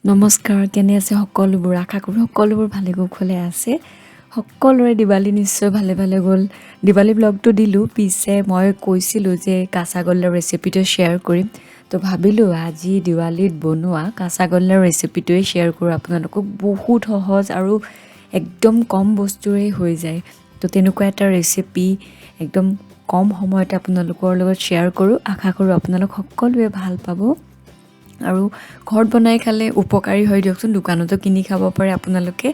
নমস্কাৰ কেনে আছে সকলোবোৰ আশা কৰোঁ সকলোবোৰ ভালে কুশলে আছে সকলোৰে দিৱালী নিশ্চয় ভালে ভালে গ'ল দিৱালী ব্লগটো দিলোঁ পিছে মই কৈছিলোঁ যে কাঁচা গল্লাৰ ৰেচিপিটো শ্বেয়াৰ কৰিম তো ভাবিলোঁ আজি দিৱালীত বনোৱা কাঁচা গল্লাৰ ৰেচিপিটোৱে শ্বেয়াৰ কৰোঁ আপোনালোকক বহুত সহজ আৰু একদম কম বস্তুৰেই হৈ যায় তো তেনেকুৱা এটা ৰেচিপি একদম কম সময়তে আপোনালোকৰ লগত শ্বেয়াৰ কৰোঁ আশা কৰোঁ আপোনালোক সকলোৱে ভাল পাব আৰু ঘৰত বনাই খালে উপকাৰী হয় দিয়কচোন দোকানতো কিনি খাব পাৰে আপোনালোকে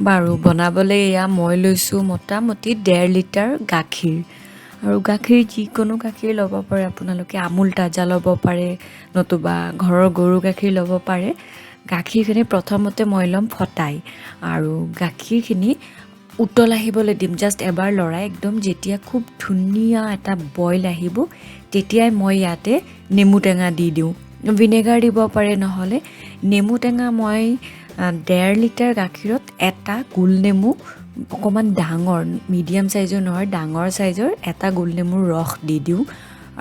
বাৰু বনাবলৈ এয়া মই লৈছোঁ মোটামুটি 1.5 লিটাৰ গাখীৰ আৰু গাখীৰ যিকোনো গাখীৰ ল'ব পাৰে আপোনালোকে আমুল তাজা ল'ব পাৰে নতুবা ঘৰৰ গৰু গাখীৰ ল'ব পাৰে গাখীৰখিনি প্ৰথমতে মই ল'ম ফটাই আৰু গাখীৰখিনি উতল আহিবলৈ দিম জাষ্ট এবাৰ লৰাই একদম যেতিয়া খুব ধুনীয়া এটা বইল আহিব তেতিয়াই মই ইয়াতে নেমু টেঙা দি দিওঁ ভিনেগাৰ দিব পাৰে নহ'লে নেমু টেঙা মই 1.5 লিটাৰ গাখীৰত এটা গোল নেমু অকণমান ডাঙৰ মিডিয়াম সাইজৰ নহয় ডাঙৰ সাইজৰ এটা গোল নেমুৰ ৰস দি দিওঁ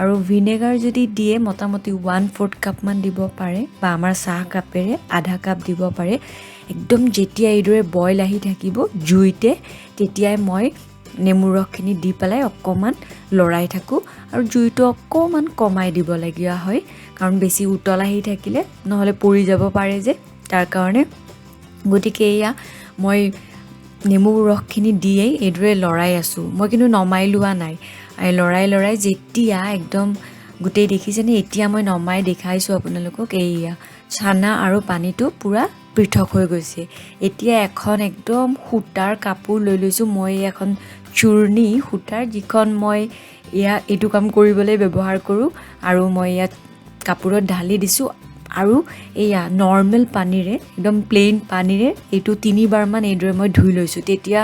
আৰু ভিনেগাৰ যদি দিয়ে মোটামুটি 1/4 কাপ মান দিব পাৰে বা আমাৰ চাহ কাপেৰে আধা কাপ দিব পাৰে একদম যেতিয়া এইদৰে বইল আহি থাকিব জুইতে তেতিয়াই মই নেমুৰ ৰসখিনি দি পেলাই অকণমান লৰাই থাকোঁ আৰু জুইটো অকণমান কমাই দিব লগীয়া হয় কাৰণ বেছি উতল আহি থাকিলে নহ'লে পৰি যাব পাৰে যে তাৰ কাৰণে গতিকে এয়া মই নেমুৰ ৰসখিনি দিয়েই এইদৰে লৰাই আছোঁ মই কিন্তু নমাই লোৱা নাই লৰাই যেতিয়া একদম গোটেই দেখিছেনে এতিয়া মই নমাই দেখাইছোঁ আপোনালোকক এইয়া চানা আৰু পানীটো পূৰা পৃথক হৈ গৈছে এতিয়া এখন একদম সূতাৰ কাপোৰ লৈ লৈছোঁ মই এখন চূৰ্ণি সূতাৰ যিখন মই এইটো কাম কৰিবলৈ ব্যৱহাৰ কৰোঁ আৰু মই ইয়াত কাপোৰত ঢালি দিছোঁ আৰু এয়া নৰ্মেল পানীৰে একদম প্লেইন পানীৰে এইটো 3বাৰ মান এইদৰে মই ধুই লৈছোঁ তেতিয়া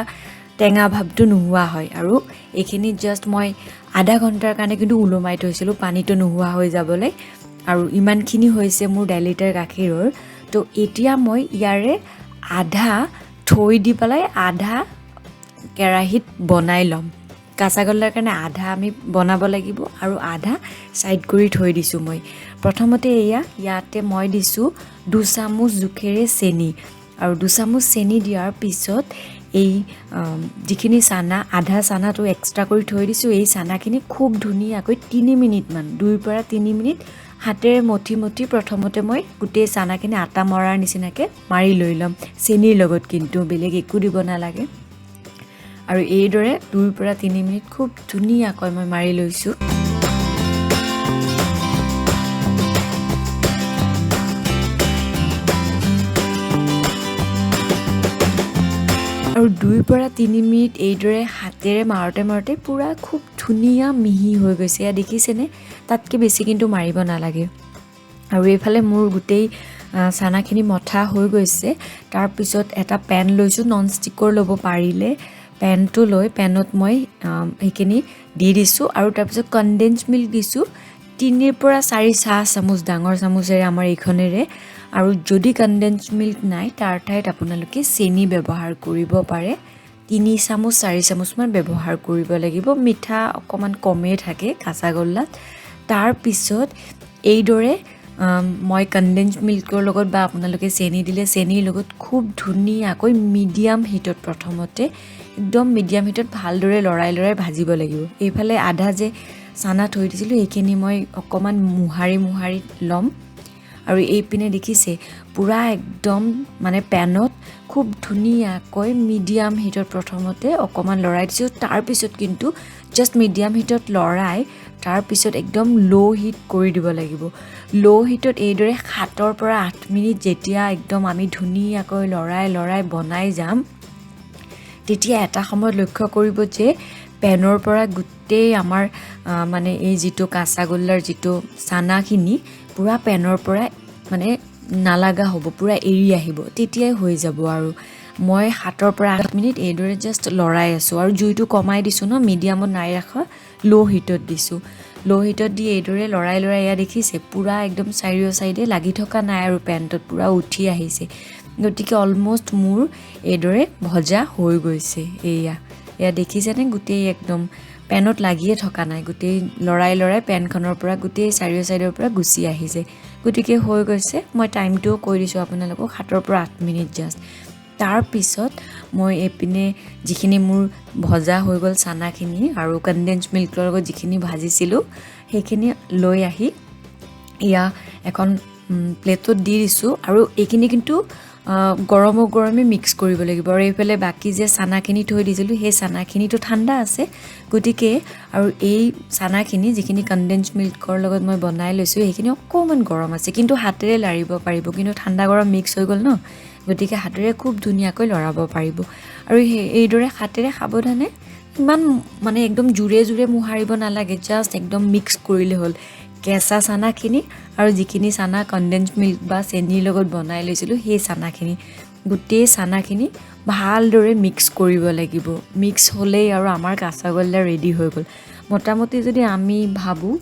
টেঙা ভাৱটো নোহোৱা হয় আৰু এইখিনি জাষ্ট মই আধা ঘণ্টাৰ কাৰণে কিন্তু ওলমাই থৈছিলোঁ পানীটো নোহোৱা হৈ যাবলৈ আৰু ইমানখিনি হৈছে মোৰ 1.5 লিটাৰ গাখীৰৰ তো এতিয়া মই ইয়াৰে আধা থৈ দি পেলাই আধা কেৰাহীত বনাই ল'ম কাঁচা গল্লাৰ কাৰণে আধা আমি বনাব লাগিব আৰু আধা সাইড কৰি থৈ দিছোঁ মই প্ৰথমতে ইয়াতে মই দিছোঁ 2 চামুচ জোখেৰে চেনি আৰু 2 চামুচ চেনি দিয়াৰ পিছত এই যিখিনি চানা আধা চানাটো এক্সট্ৰা কৰি থৈ দিছোঁ এই চানাখিনি খুব ধুনীয়াকৈ 3 মিনিটমান 2 পৰা 3 মিনিট হাতেৰে মঠি প্ৰথমতে মই গোটেই চানাখিনি আটা মৰাৰ নিচিনাকৈ মাৰি লৈ ল'ম চেনিৰ লগত কিন্তু বেলেগ একো দিব নালাগে আৰু এইদৰে 2 পৰা 3 মিনিট খুব ধুনীয়াকৈ মই মাৰি লৈছোঁ আৰু 2 পৰা 3 মিনিট এইদৰে হাতেৰে মাৰোতে পূৰা খুব ধুনীয়া মিহি হৈ গৈছে এয়া দেখিছেনে তাতকৈ বেছি কিন্তু মাৰিব নালাগে আৰু এইফালে মোৰ গোটেই চানাখিনি মঠা হৈ গৈছে তাৰপিছত এটা পেন লৈছোঁ নন ষ্টিকৰ ল'ব পাৰিলে পেনটো লৈ পেনত মই সেইখিনি দি দিছোঁ আৰু তাৰপিছত কনডেন্স মিল্ক দিছোঁ 3 পৰা 4 চাহ চামুচ ডাঙৰ চামুচেৰে আমাৰ এইখনেৰে আৰু যদি কনডেন্স মিল্ক নাই তাৰ ঠাইত আপোনালোকে চেনি ব্যৱহাৰ কৰিব পাৰে 3 চামুচ 4 চামুচমান ব্যৱহাৰ কৰিব লাগিব মিঠা অকণমান কমেই থাকে কাঁচা গল্লাত তাৰপিছত এইদৰে মই কনডেন্স মিল্কৰ লগত বা আপোনালোকে চেনি দিলে চেনিৰ লগত খুব ধুনীয়াকৈ মিডিয়াম হিটত প্ৰথমতে একদম মিডিয়াম হিটত ভালদৰে লৰাই ভাজিব লাগিব এইফালে আধা যে চানা থৈ দিছিলোঁ এইখিনি মই অকণমান মোহাৰি ল'ম আৰু এইপিনে দেখিছে পূৰা একদম মানে পেনত খুব ধুনীয়াকৈ মিডিয়াম হিটত প্ৰথমতে অকণমান লৰাই দিছোঁ তাৰপিছত কিন্তু জাষ্ট মিডিয়াম হিটত লৰাই তাৰপিছত একদম ল' হিট কৰি দিব লাগিব ল' হিটত এইদৰে 7 পৰা 8 মিনিট যেতিয়া একদম আমি ধুনীয়াকৈ লৰাই বনাই যাম তেতিয়া এটা সময়ত লক্ষ্য কৰিব যে পেনৰ পৰা গোটেই আমাৰ মানে এই যিটো কাঁচা গল্লাৰ যিটো চানাখিনি পূৰা পেনৰ পৰা মানে নালাগা হ'ব পূৰা এৰি আহিব তেতিয়াই হৈ যাব আৰু মই 7 পৰা 8 মিনিট এইদৰে জাষ্ট লৰাই আছোঁ আৰু জুইটো কমাই দিছোঁ ন মিডিয়ামত নাই ৰাখা ল' হিটত দিছোঁ ল' হিটত দি এইদৰে লৰাই এয়া দেখিছে পূৰা একদম চাৰিও চাইডে লাগি থকা নাই আৰু পেনটোত পূৰা উঠি আহিছে গতিকে অলমষ্ট মোৰ এইদৰে ভজা হৈ গৈছে এয়া দেখিছেনে গোটেই একদম পেনত লাগিয়ে থকা নাই গোটেই লৰাই পেনখনৰ পৰা গোটেই চাৰিও চাইডৰ পৰা গুচি আহিছে গতিকে হৈ গৈছে মই টাইমটোও কৈ দিছোঁ আপোনালোকক 7 পৰা 8 মিনিট জাষ্ট তাৰ পিছত মই এপিনে যিখিনি মোৰ ভজা হৈ গ'ল চানাখিনি আৰু কনডেন্স মিল্কৰ লগত যিখিনি ভাজিছিলোঁ সেইখিনি লৈ আহি ইয়া এখন প্লেটত দি দিছোঁ আৰু এইখিনি কিন্তু গৰমে মিক্স কৰিব লাগিব আৰু এইফালে বাকী যে চানাখিনি থৈ দিছিলোঁ সেই চানাখিনিতো ঠাণ্ডা আছে গতিকে আৰু এই চানাখিনি যিখিনি কনডেন্স মিল্কৰ লগত মই বনাই লৈছোঁ সেইখিনি অকণমান গৰম আছে কিন্তু হাতেৰে লাৰিব পাৰিব কিন্তু ঠাণ্ডা গৰম মিক্স হৈ গ'ল ন গতিকে হাতেৰে খুব ধুনীয়াকৈ লৰাব পাৰিব আৰু এইদৰে হাতেৰে সাৱধানে ইমান মানে একদম জোৰে মোহাৰিব নালাগে জাষ্ট একদম মিক্স কৰিলে হ'ল কেঁচা চানাখিনি আৰু যিখিনি চানা কনডেন্স মিল্ক বা চেনিৰ লগত বনাই লৈছিলোঁ সেই চানাখিনি গোটেই চানাখিনি ভালদৰে মিক্স কৰিব লাগিব মিক্স হ'লেই আৰু আমাৰ কাঁচাগোল্লা ৰেডি হৈ গ'ল মোটামুটি যদি আমি ভাবোঁ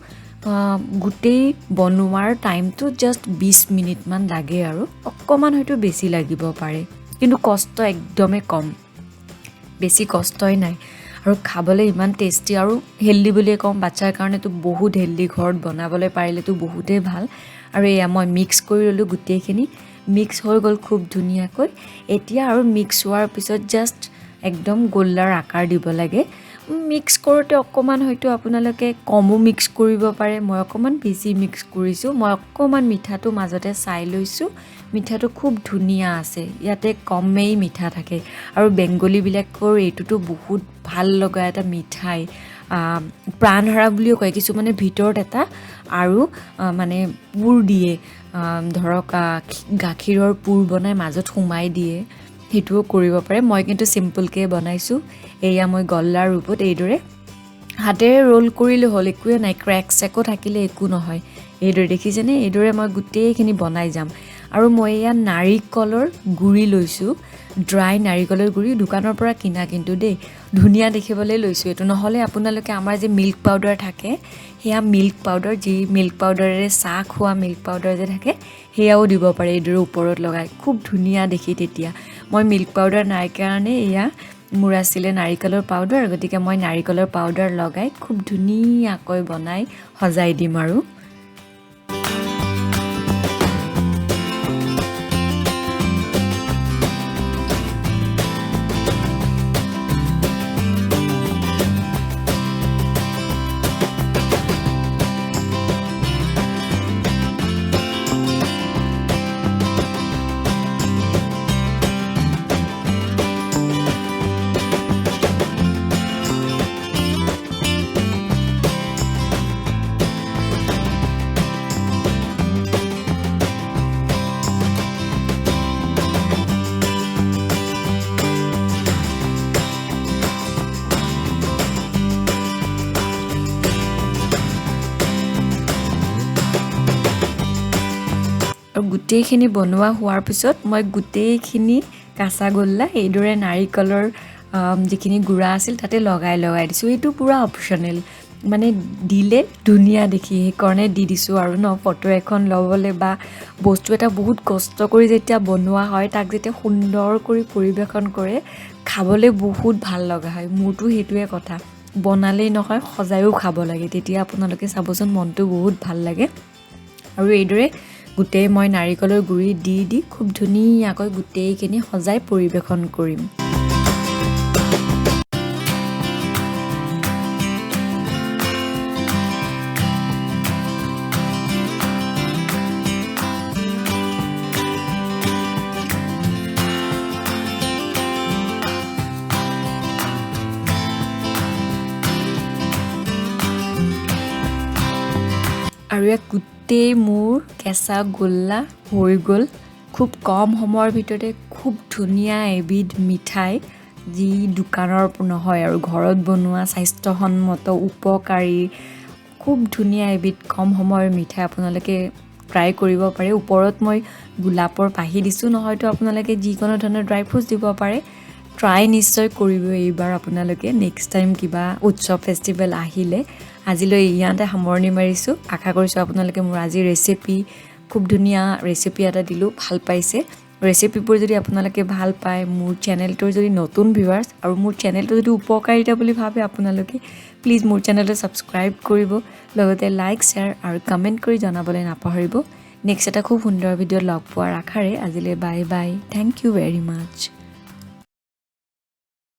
গোটেই বনোৱাৰ টাইমটো জাষ্ট 20 মিনিটমান লাগে আৰু অকণমান হয়তো বেছি লাগিব পাৰে কিন্তু কষ্ট একদমেই কম বেছি কষ্টই নাই আৰু খাবলৈ ইমান টেষ্টি আৰু হেল্ডি বুলিয়ে কম বাচ্চাৰ কাৰণেতো বহুত হেল্ডি ঘৰত বনাবলৈ পাৰিলেতো বহুতেই ভাল আৰু এয়া মই মিক্স কৰি ল'লোঁ গোটেইখিনি মিক্স হৈ গ'ল খুব ধুনীয়াকৈ এতিয়া আৰু মিক্স হোৱাৰ পিছত জাষ্ট একদম গোল্লাৰ আকাৰ দিব লাগে মিক্স কৰোঁতে অকণমান হয়তো আপোনালোকে কমো মিক্স কৰিব পাৰে মই অকণমান বেছি মিক্স কৰিছোঁ মই অকণমান মিঠাটো মাজতে চাই লৈছোঁ মিঠাটো খুব ধুনীয়া আছে ইয়াতে কমেই মিঠা থাকে আৰু বেংগলীবিলাকৰ এইটোতো বহুত ভাল লগা এটা মিঠাই প্ৰাণহাৰা বুলিও কয় কিছুমানে ভিতৰত এটা আৰু মানে পুৰ দিয়ে ধৰক গাখীৰৰ পুৰ বনাই মাজত সোমাই দিয়ে সেইটোও কৰিব পাৰে মই কিন্তু চিম্পলকৈ বনাইছোঁ এয়া মই গল্লাৰ ৰূপত এইদৰে হাতেৰে ৰোল কৰিলে হ'ল একোৱে নাই ক্ৰেক চেকো থাকিলে একো নহয় এইদৰে দেখিছেনে এইদৰে মই গোটেইখিনি বনাই যাম আৰু মই এয়া নাৰিকলৰ গুড়ি লৈছোঁ ড্ৰাই নাৰিকলৰ গুড়ি দোকানৰ পৰা কিনা কিন্তু দেই ধুনীয়া দেখিবলৈ লৈছোঁ এইটো নহ'লে আপোনালোকে আমাৰ যে মিল্ক পাউডাৰ থাকে সেয়া মিল্ক পাউডাৰ যি মিল্ক পাউডাৰেৰে চাহ খোৱা মিল্ক পাউডাৰ যে থাকে সেয়াও দিব পাৰে এইদৰে ওপৰত লগাই খুব ধুনীয়া দেখি তেতিয়া মই মিল্ক পাউডাৰ নাই কাৰণে এয়া মোৰ আছিলে নাৰিকলৰ পাউডাৰ গতিকে মই নাৰিকলৰ পাউডাৰ লগাই খুব ধুনীয়াকৈ বনাই সজাই দিম আৰু আৰু গোটেইখিনি বনোৱা হোৱাৰ পিছত মই গোটেইখিনি কাঁচাগোল্লা এইদৰে নাৰিকলৰ যিখিনি গুড়া আছিল তাতে লগাই দিছোঁ এইটো পূৰা অপশ্যনেল মানে দিলে ধুনীয়া দেখি সেইকাৰণে দি দিছোঁ আৰু ন ফটো এখন ল'বলৈ বা বস্তু এটা বহুত কষ্ট কৰি যেতিয়া বনোৱা হয় তাক যেতিয়া সুন্দৰ কৰি পৰিৱেশন কৰে খাবলৈ বহুত ভাল লগা হয় মোৰতো সেইটোৱে কথা বনালেই নহয় সজায়ো খাব লাগে তেতিয়া আপোনালোকে চাবচোন মনটো বহুত ভাল লাগে আৰু এইদৰে গোটেই মই নাৰিকলৰ গুড়ি দি খুব ধুনীয়াকৈ গোটেইখিনি সজাই পৰিৱেশন কৰিম আৰু এক গোটেই মোৰ কেঁচা গোল্লা হৈ গ'ল খুব কম সময়ৰ ভিতৰতে খুব ধুনীয়া এবিধ মিঠাই যি দোকানৰ নহয় আৰু ঘৰত বনোৱা স্বাস্থ্যসন্মত উপকাৰী খুব ধুনীয়া এবিধ কম সময়ৰ মিঠাই আপোনালোকে ট্ৰাই কৰিব পাৰে ওপৰত মই গোলাপৰ পাহি দিছোঁ নহয়তো আপোনালোকে যিকোনো ধৰণৰ ড্ৰাই ফ্ৰুটছ দিব পাৰে ট্ৰাই নিশ্চয় কৰিব এইবাৰ আপোনালোকে নেক্সট টাইম কিবা উৎসৱ ফেষ্টিভেল আহিলে আজিলৈ ইয়াতে সামৰণি মাৰিছোঁ আশা কৰিছোঁ আপোনালোকে মোৰ আজি ৰেচিপি খুব ধুনীয়া ৰেচিপি এটা দিলোঁ ভাল পাইছে ৰেচিপিবোৰ যদি আপোনালোকে ভাল পায় মোৰ চেনেলটোৰ যদি নতুন ভিউৱাৰ্ছ আৰু মোৰ চেনেলটো যদি উপকাৰিতা বুলি ভাবে আপোনালোকে প্লিজ মোৰ চেনেলটো ছাবস্ক্ৰাইব কৰিব লগতে লাইক শ্বেয়াৰ আৰু কমেণ্ট কৰি জনাবলৈ নাপাহৰিব নেক্সট এটা খুব সুন্দৰ ভিডিঅ'ত লগ পোৱাৰ আশাৰে আজিলৈ bye bye. Thank you very much.